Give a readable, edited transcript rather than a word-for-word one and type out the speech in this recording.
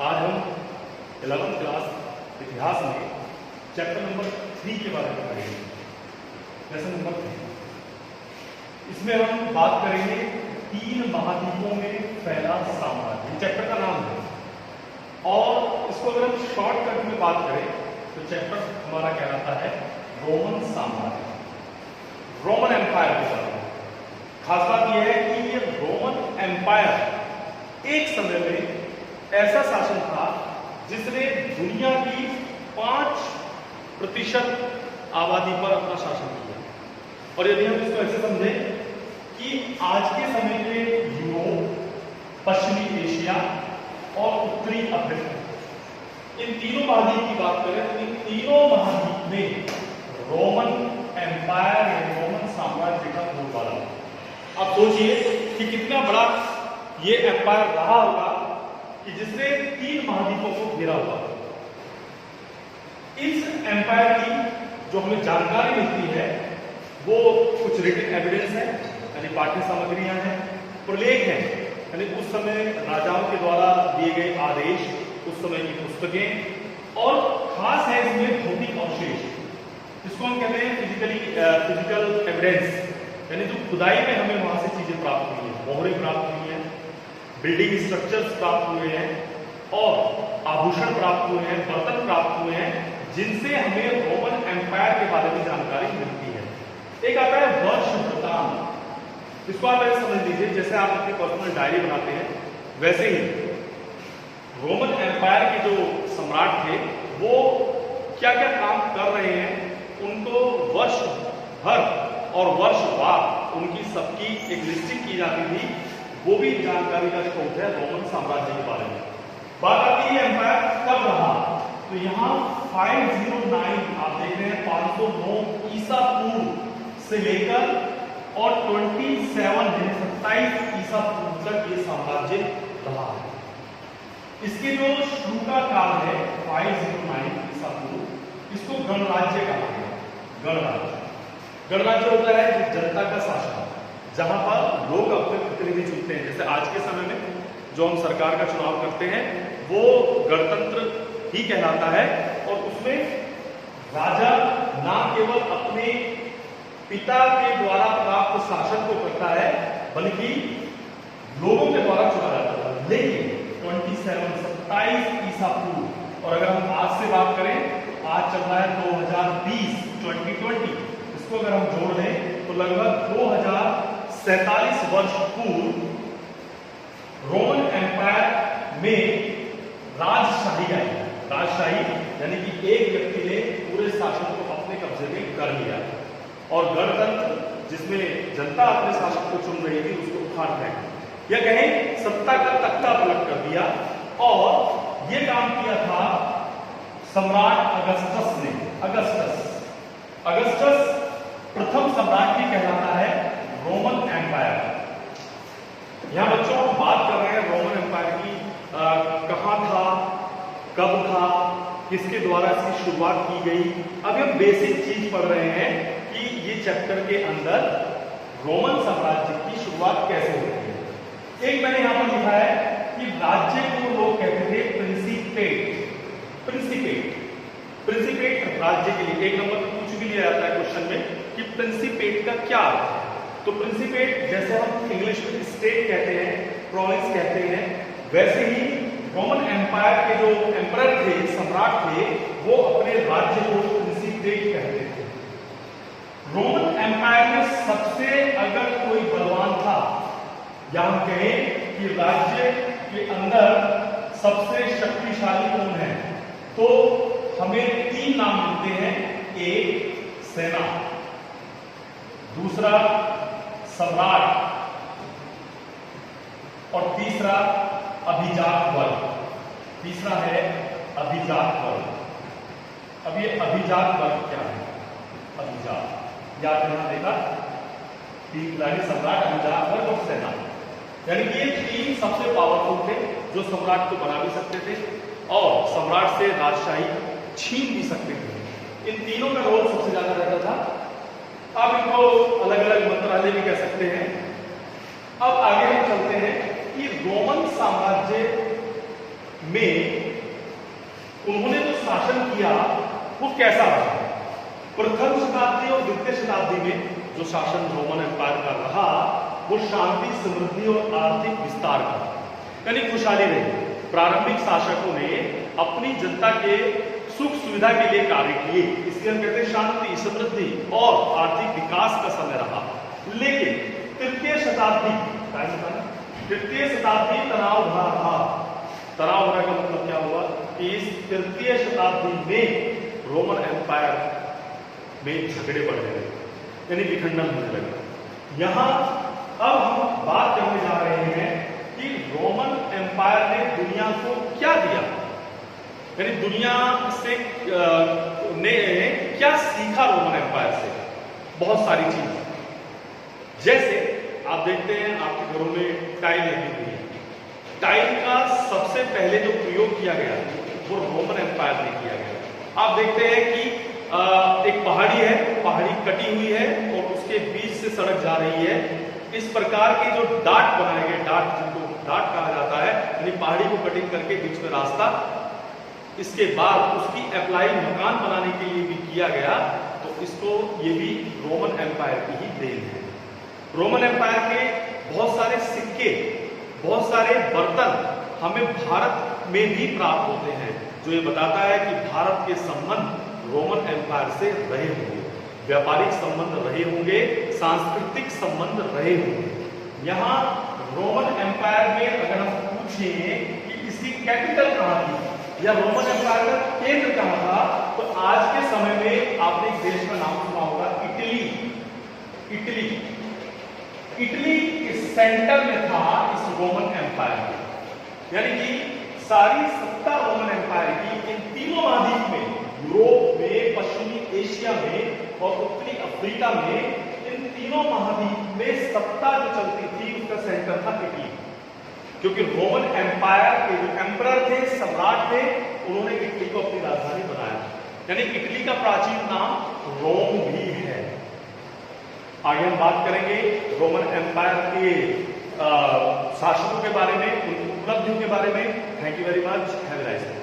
आज हम 11th class इतिहास में चैप्टर नंबर 3 के बारे में पढ़ेंगे। लेसन नंबर 3, इसमें हम बात करेंगे 3 महाद्वीपों में फैला साम्राज्य। चैप्टर का नाम है, और इसको अगर हम शॉर्टकट में बात करें तो चैप्टर हमारा कहलाता है रोमन साम्राज्य, रोमन एम्पायर के बारे में। खास बात यह है कि ये रोमन एम्पायर एक समय में ऐसा शासन था जिसने दुनिया की 5% आबादी पर अपना शासन किया। और यदि हम इसको ऐसे समझें कि आज के समय में यूरोप, पश्चिमी एशिया और उत्तरी अफ्रीका, इन तीनों महाद्वीप की बात करें तो इन तीनों महाद्वीप में रोमन एम्पायर या रोमन साम्राज्य का बोलबाला। अब सोचिए कि कितना बड़ा ये एम्पायर रहा होगा कि जिसने 3 महाद्वीपों को घेरा हुआ। इस एम्पायर की जो हमें जानकारी मिलती है वो कुछ रिटन एविडेंस है, यानी पाठ्य सामग्रियां हैं, प्रलेख हैं, यानी उस समय राजाओं के द्वारा दिए गए आदेश, उस समय की पुस्तकें, और खास है इसमें भौतिक अवशेष। इसको हम कहते हैं फिजिकल एविडेंस, यानी जो खुदाई में हमें वहां से चीजें प्राप्त हुई है, मोहरें प्राप्त हुई हैं, बिल्डिंग स्ट्रक्चर्स प्राप्त हुए हैं, और आभूषण प्राप्त हुए हैं, बर्तन प्राप्त हुए हैं, जिनसे हमें रोमन एम्पायर के बारे में जानकारी मिलती है। एक आता है वर्ष वृत्तांत। इसको आप ऐसे समझ लीजिए जैसे आप अपनी पर्सनल डायरी बनाते हैं, वैसे ही रोमन एम्पायर के जो सम्राट थे वो क्या क्या काम कर रहे हैं, उनको वर्ष भर और वर्षवार उनकी सबकी एक लिस्टिंग की जाती थी। वो भी जानकारी का स्रोत है रोमन साम्राज्य के बारे में। बात आती है एम्पायर कब रहा, तो यहाँ 509 आप देख रहे हैं 509 ईसा पूर्व से लेकर और 27 ईसा पूर्व तक ये साम्राज्य रहा है। इसके जो शुरू का काल है 509 ईसा पूर्व, इसको गणराज्य कहा गया। गणराज्य गणराज्य होता है जनता का शासन, जहां पर लोग अपने प्रतिनिधि चुनते हैं। जैसे आज के समय में जो हम सरकार का चुनाव करते हैं वो गणतंत्र ही कहलाता है, और उसमें राजा ना केवल अपने पिता के द्वारा प्राप्त शासन को करता है, बल्कि लोगों के द्वारा चुना जाता है। लेकिन 27 ईसा पूर्व, और अगर हम आज से बात करें, आज चल रहा है 2020, इसको अगर हम जोड़ लें तो लगभग 2047 वर्ष पूर्व रोमन एम्पायर में राजशाही आई। राजशाही यानी कि एक व्यक्ति ने पूरे शासन को अपने कब्जे में कर लिया, और गणतंत्र जिसमें जनता अपने शासक को चुन रही थी उसको उखाड़ फेंका, या कहें सत्ता का तख्ता पलट कर दिया। और यह काम किया था सम्राट अगस्टस ने। अगस्टस प्रथम सम्राट भी कहलाता है रोमन एम्पायर। यहां बच्चों हम बात कर रहे हैं रोमन एम्पायर की, कहां था, कब था, किसके द्वारा इसकी शुरुआत की गई। अभी हम बेसिक चीज पढ़ रहे हैं कि ये चैप्टर के अंदर रोमन साम्राज्य की शुरुआत कैसे होती है। एक मैंने यहां पर लिखा है कि राज्य को लोग कहते थे प्रिंसिपेट। प्रिंसिपेट राज्य के लिए 1 नंबर पूछ भी लिया जाता है क्वेश्चन में कि प्रिंसिपेट का क्या अर्थ है। तो प्रिंसिपेट जैसे हम इंग्लिश में स्टेट कहते हैं, प्रोविंस कहते हैं, वैसे ही रोमन एम्पायर के जो एम्परर थे, सम्राट थे, वो अपने राज्य को प्रिंसिपेट कहते थे। रोमन एम्पायर में सबसे अगर कोई बलवान था, या हम कहें कि राज्य के अंदर सबसे शक्तिशाली कौन है, तो हमें 3 नाम मिलते हैं। एक सेना, दूसरा सम्राट, और तीसरा अभिजात वर्ग। तीसरा है अभिजात वर्ग। अब ये अभिजात वर्ग क्या है? अभिजात याद रखना देखा, 3 खिलाड़ी, सम्राट, अभिजात वर्ग और सेना, यानी कि ये 3 सबसे पावरफुल थे जो सम्राट को बना भी सकते थे और सम्राट से राजशाही छीन भी सकते थे। इन तीनों का रोल सबसे ज्यादा रहता था। अब इनको अलग अलग मंत्रालय भी कह सकते हैं। अब आगे हम चलते हैं कि रोमन साम्राज्य में उन्होंने जो शासन किया वो कैसा रहा। प्रथम शताब्दी और द्वितीय शताब्दी में जो शासन रोमन एम्पायर का रहा वो शांति, समृद्धि और आर्थिक विस्तार का, यानी खुशहाली रही। प्रारंभिक शासकों ने अपनी जनता के सुख सुविधा के लिए कार्य किए, इसलिए हम कहते हैं शांति, समृद्धि और आर्थिक विकास का समय रहा। लेकिन तृतीय शताब्दी तनाव भरा था। तनाव भरा का मतलब क्या हुआ कि इस तृतीय शताब्दी में रोमन एम्पायर में झगड़े बढ़ने लगे, यानी विखंडन होने लगा। यहां अब हम बात करने जा रहे हैं कि रोमन एम्पायर ने दुनिया को क्या दिया, यानी दुनिया से ने क्या सीखा रोमन एम्पायर से। बहुत सारी चीज, जैसे आप देखते हैं आपके घरों में टाइल लगी हुई है। टाइल का सबसे पहले जो प्रयोग किया गया वो रोमन एम्पायर ने किया गया। आप देखते हैं कि एक पहाड़ी है, पहाड़ी कटी हुई है और उसके बीच से सड़क जा रही है। इस प्रकार के जो डाट बनाए गए, डाट जिनको डाट कहा जाता है, यानी पहाड़ी को कटिंग करके बीच में रास्ता, इसके बाद उसकी अप्लाई मकान बनाने के लिए भी किया गया। तो इसको ये भी रोमन एम्पायर की ही देन है। रोमन एम्पायर के बहुत सारे सिक्के, बहुत सारे बर्तन हमें भारत में भी प्राप्त होते हैं, जो ये बताता है कि भारत के संबंध रोमन एम्पायर से रहे होंगे, व्यापारिक संबंध रहे होंगे, सांस्कृतिक संबंध रहे होंगे। यहाँ रोमन एम्पायर में अगर हम पूछें कि इसकी कैपिटल कहाँ थी या रोमन एम्पायर का केंद्र कहाँ था, तो आज के समय में आपने एक देश का नाम सुना होगा, इटली। इटली के सेंटर में था इस रोमन एम्पायर, यानी कि सारी सत्ता रोमन एम्पायर की इन तीनों महाद्वीप में, यूरोप में, पश्चिमी एशिया में और उत्तरी अफ्रीका में, इन तीनों महाद्वीप में सत्ता जो चलती थी उसका सेंटर था इटली। क्योंकि रोमन एम्पायर के जो एम्परर थे, सम्राट थे, उन्होंने इटली को अपनी राजधानी बनाया, यानी इटली का प्राचीन नाम रोम भी है। आगे हम बात करेंगे रोमन एम्पायर के शासकों के बारे में, उनकी उपलब्धियों के बारे में। Thank you very much, have a nice day.